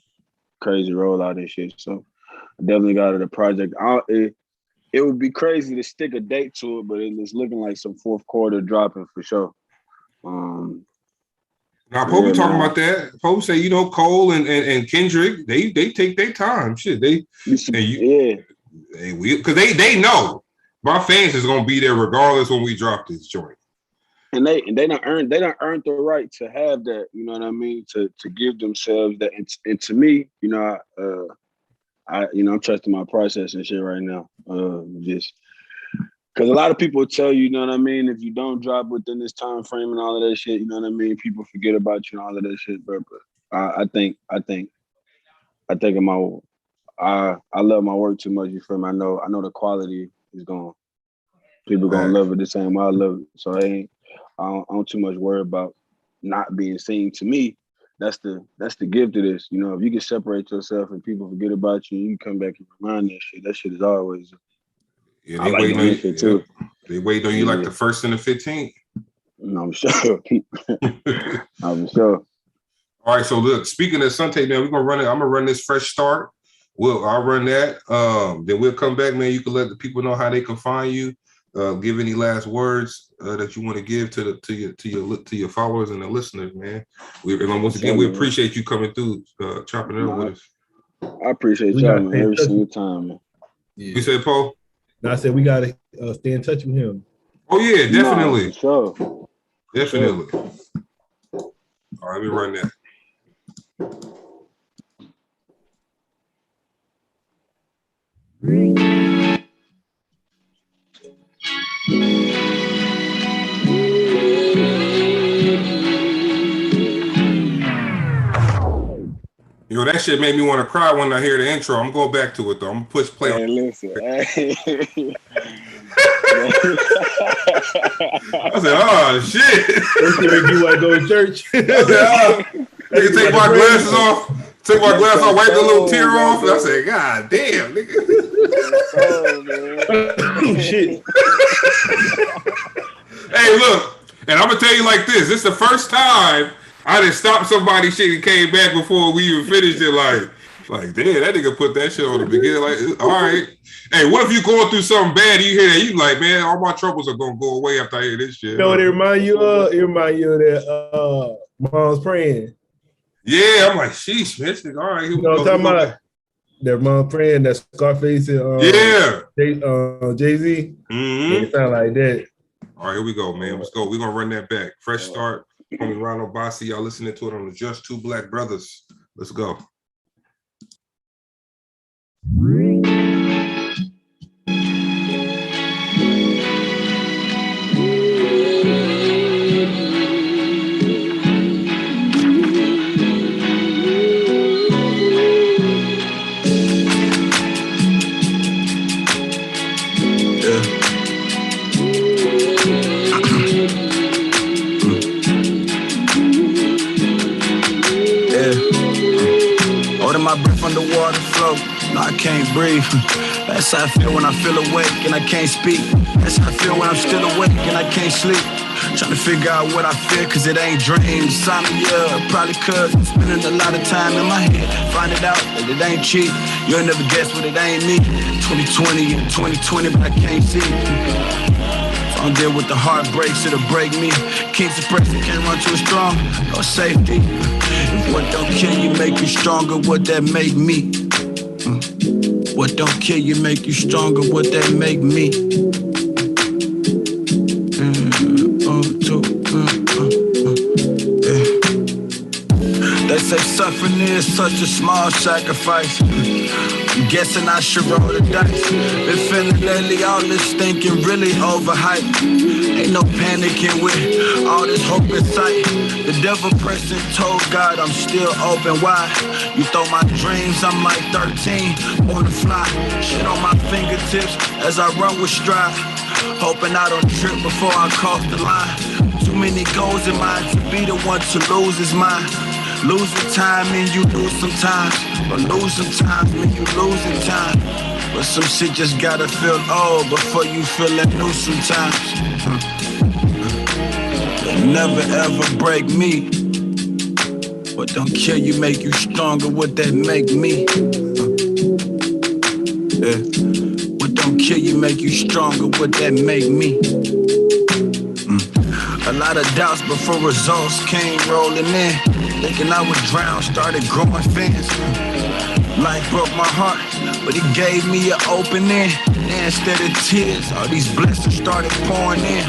crazy rollout and shit. So I definitely got it a project. It would be crazy to stick a date to it, but it's looking like some fourth quarter dropping for sure. Now, Poe be talking about that. Poe say, you know, Cole and Kendrick, they take their time. Shit, because they know my fans is gonna be there regardless when we drop this joint. And they done earned the right to have that. You know what I mean? To give themselves that. And to me, you know, I'm trusting my process and shit right now. Just because a lot of people tell you, you know what I mean, if you don't drop within this time frame and all of that shit, you know what I mean, people forget about you and all of that shit. But I think I love my work too much. You feel me? I know the quality is gonna. People gonna love it the same way I love it. So I don't too much worry about not being seen. To me, that's the gift of this. You know, if you can separate yourself and people forget about you, you can come back and remind that shit. That shit is always. Yeah, they waiting on you too. They wait on you like the 1st and the 15th. No, I'm sure. I'm sure. All right, so look, speaking of Sunday, man, we're gonna run it. I'm gonna run this fresh start. I'll run that. Then we'll come back, man. You can let the people know how they can find you. Give any last words that you want to give to your followers and the listeners, man. Once again, we appreciate you coming through, chopping it up with us. I appreciate y'all, man, every single time, man. Yeah. You said, Paul? No, I said we gotta stay in touch with him. Oh yeah, definitely. No, for sure. Definitely. Sure. All right, let me run that. Yo, that shit made me want to cry when I hear the intro. I'm going back to it though. I'm gonna push play. Hey, listen. Hey. I said, "Oh shit!" That's make you want to go to church. I said, "Oh, I can take my glasses off. Take my glasses off. Wipe the little tear off." And I said, "God damn, nigga." Shit. Hey, look, and I'm gonna tell you like this. This is the first time I done stopped somebody's shit and came back before we even finished it. Like, damn, that nigga put that shit on the beginning. Like, all right. Hey, what if you going through something bad? You hear that? You like, man, all my troubles are gonna go away after I hear this shit. You know what it remind you of? It remind you of that Mom's Praying. Yeah, I'm like, sheesh, man. Nigga, all right. You know what I'm talking about? That Mom's Praying, that Scarface and Jay-Z. Mm-hmm. It sound like that. All right, here we go, man. Let's go. We're gonna run that back. Fresh start. Homie Ron Obasi, y'all listening to it on the Just Two Black Brothers. Let's go. My breath underwater flow. No, I can't breathe. The That's how I feel when I feel awake and I can't speak. That's how I feel when I'm still awake and I can't sleep. Trying to figure out what I feel, cause it ain't dreams. Sign me up, probably cause I'm spending a lot of time in my head. Find it out that it ain't cheap. You'll never guess what it ain't me. 2020 and 2020, but I can't see. So I'm deal with the heartbreaks, it'll break me. Can't suppress it, can't run too strong. No safety. If what don't kill you make you stronger, what that make me? What don't kill you make you stronger, what that make me? They say suffering is such a small sacrifice. I'm guessing I should roll the dice. Been feeling lately all this thinking really overhyped. Ain't no panicking with all this hope in sight. The devil pressing told God I'm still open wide. You throw my dreams, I'm like 13 on the fly. Shit on my fingertips as I run with stride. Hoping I don't trip before I cross the line. Too many goals in mind to be the one to lose is mine. Losing time mean you lose sometimes, but losing time mean you losing time. But some shit just gotta feel old before you feel it new sometimes. They'll never ever break me. What don't kill you make you stronger, what that make me? What don't kill you make you stronger, what that make me? A lot of doubts before results came rolling in. Thinking I would drown, started growing fans. Life broke my heart, but it gave me an opening. And instead of tears, all these blessings started pouring in.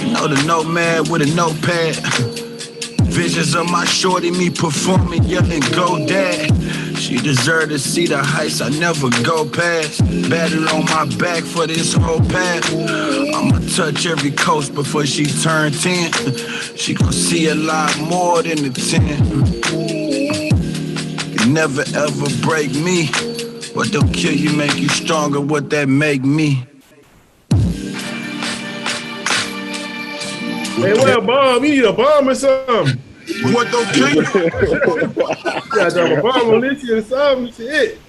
You know the nomad with a notepad. Visions of my shorty, me performing, yelling, go dad. She deserved to see the heights I never go past. Battle on my back for this whole path. I'ma touch every coast before she turn 10. She gon' see a lot more than the 10. You never ever break me. What don't kill you make you stronger, what that make me? Hey, well, bomb, you need a bomb or something. What don't kill you? Gotta drop a bomb on this shit or something, shit.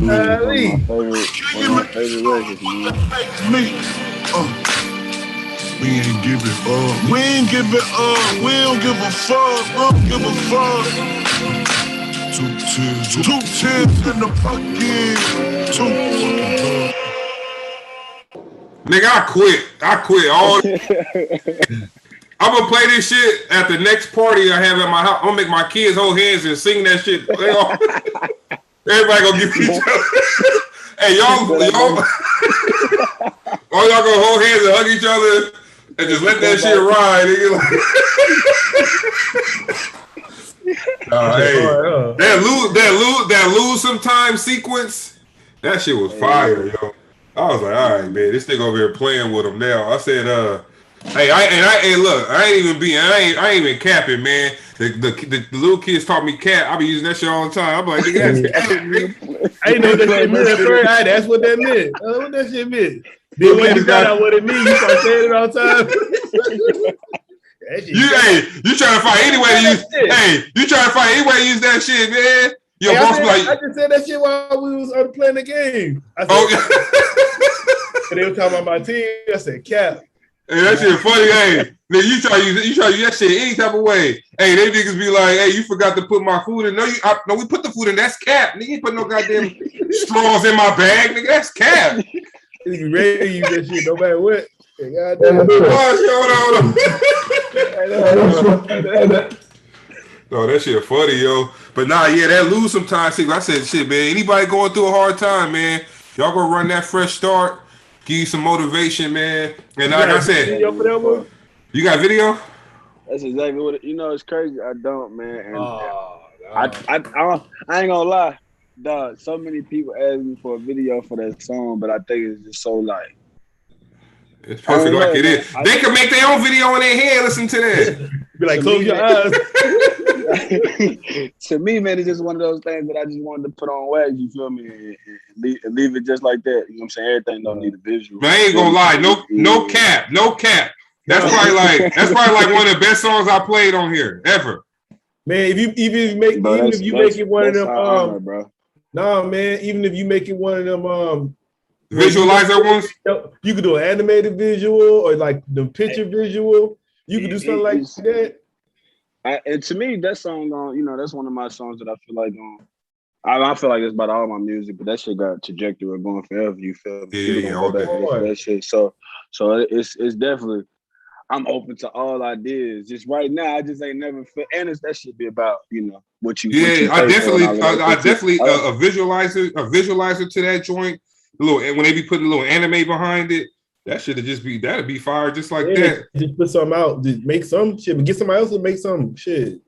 One of my favorite records, man. We ain't give it up. We ain't give it up. We don't give a fuck. We don't give a fuck. 2 10s in the pocket. 2. Nigga, I quit all. I'm gonna play this shit at the next party I have at my house. I'm gonna make my kids hold hands and sing that shit. Everybody gonna give each other. Hey, y'all, all y'all gonna hold hands and hug each other and just let that shit ride. Hey, that lose sometime sequence, that shit was fire, yo. I was like, all right, man, this nigga over here playing with him now. I said, hey, look, I ain't even capping, man. The little kids taught me cap. I be using that shit all the time. I'm like, nigga, I ain't know what that shit meant at first. That's what that meant. What that shit meant. Then when you got out what it means, you start saying it all the time. You trying to find any way to use? Hey, you trying to find any way to use that shit, man? Your boss I just said that shit while we was playing the game. I said, they were talking about my team. I said, cap. Hey, that shit funny. Hey, nigga, you try to use that shit any type of way. Hey, they niggas be like, hey, you forgot to put my food in. No, we put the food in. That's cap. Nigga, you ain't put no goddamn straws in my bag, nigga. That's cap. You ready to use that shit no matter what. Hey, goddamn. No, that shit funny, yo. But nah, yeah, that lose sometimes. I said, shit, man. Anybody going through a hard time, man? Y'all gonna run that fresh start. Give you some motivation, man. And like I said, you got video? That's exactly what it's crazy. I don't, man. And I ain't gonna lie, dog. So many people ask me for a video for that song, but I think it's just so like it's perfect like it is. They can make their own video in their head. Listen to that. Be like, close your eyes. To me, man, it's just one of those things that I just wanted to put on wax. You feel me? And leave it just like that. You know what I'm saying? Everything don't need a visual. But I ain't gonna lie. No cap. That's probably like one of the best songs I played on here ever. Man, if you make it one of them, bro. Nah, man, even if you make it one of them Visualizer ones? You could do an animated visual or like the picture visual. You could do something like that. And to me, that song, that's one of my songs that I feel like I feel like it's about all my music, but that shit got trajectory going forever. You feel me? Yeah, go back and listen to that shit. So it's definitely. I'm open to all ideas. Just right now, I just ain't never feel. And that should be about what you. Yeah, what you I definitely a visualizer to that joint. When they be putting a little anime behind it, that'd be fire just like that. Just put something out, just make some shit, but get somebody else to make some shit.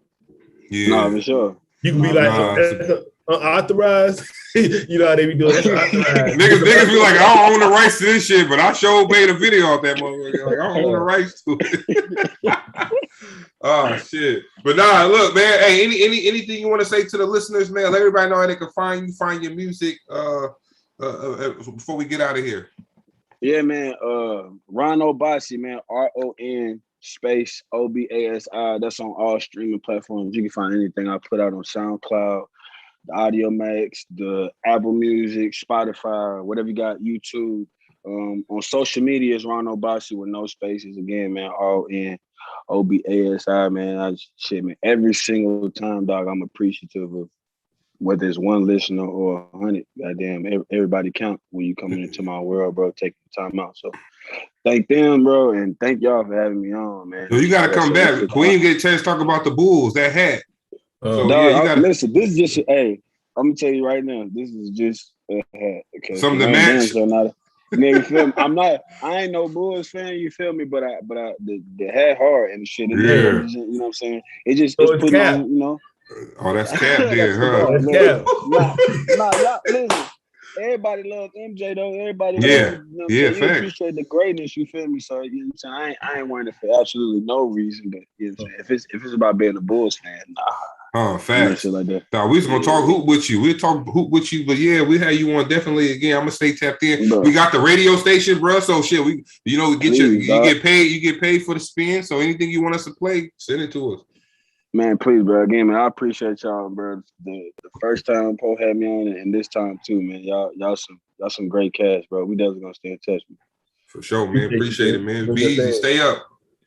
Yeah, nah, for sure. You can be like unauthorized. You know how they be doing. That's unauthorized. Niggas be like, I don't own the rights to this shit, but I sure made a video off that motherfucker. Like, I don't own the rights to it. Oh shit! But nah, look, man. Hey, anything you want to say to the listeners, man? Let everybody know how they can find your music. Before we get out of here. Yeah, man. Ron Obasi, man. RON space OBASI. That's on all streaming platforms. You can find anything I put out on SoundCloud, the Audio Max, the Apple Music, Spotify, whatever you got, YouTube. On social media is Ron Obasi with no spaces. Again, man, RON OBASI, man. Man. Every single time, dog, I'm appreciative of whether it's one listener or 100. Goddamn, everybody count when you coming into my world, bro. Taking the time out. So thank them, bro, and thank y'all for having me on, man. So you got to come back. We didn't get a chance to talk about the Bulls, that hat. So dog, yeah, listen. This is just I'm gonna tell you right now. This is just a hat. Okay, something to match. You feel me? I ain't no Bulls fan. You feel me? But the hat hard and shit. Yeah. You know what I'm saying? It's putting cap. on. Oh, that's cap there, huh? That's cap. Y'all, listen. Everybody loves MJ though. Everybody loves, you appreciate the greatness. You feel me? So you know what I'm saying? I ain't wearing it for absolutely no reason. But you know what I'm saying? If it's about being a Bulls fan, facts. Like that. Nah, we was gonna talk hoop with you. We'll talk hoop with you, but yeah, we had you on definitely again. I'm gonna stay tapped in. Bro. We got the radio station, bro. So shit, we get paid for the spin. So anything you want us to play, send it to us. Man, please, bro. Again, man, I appreciate y'all, bro. The first time Poe had me on and this time too, man. Y'all some great cats, bro. We definitely gonna stay in touch, man. For sure, man. Appreciate it, man. Be easy. Stay up.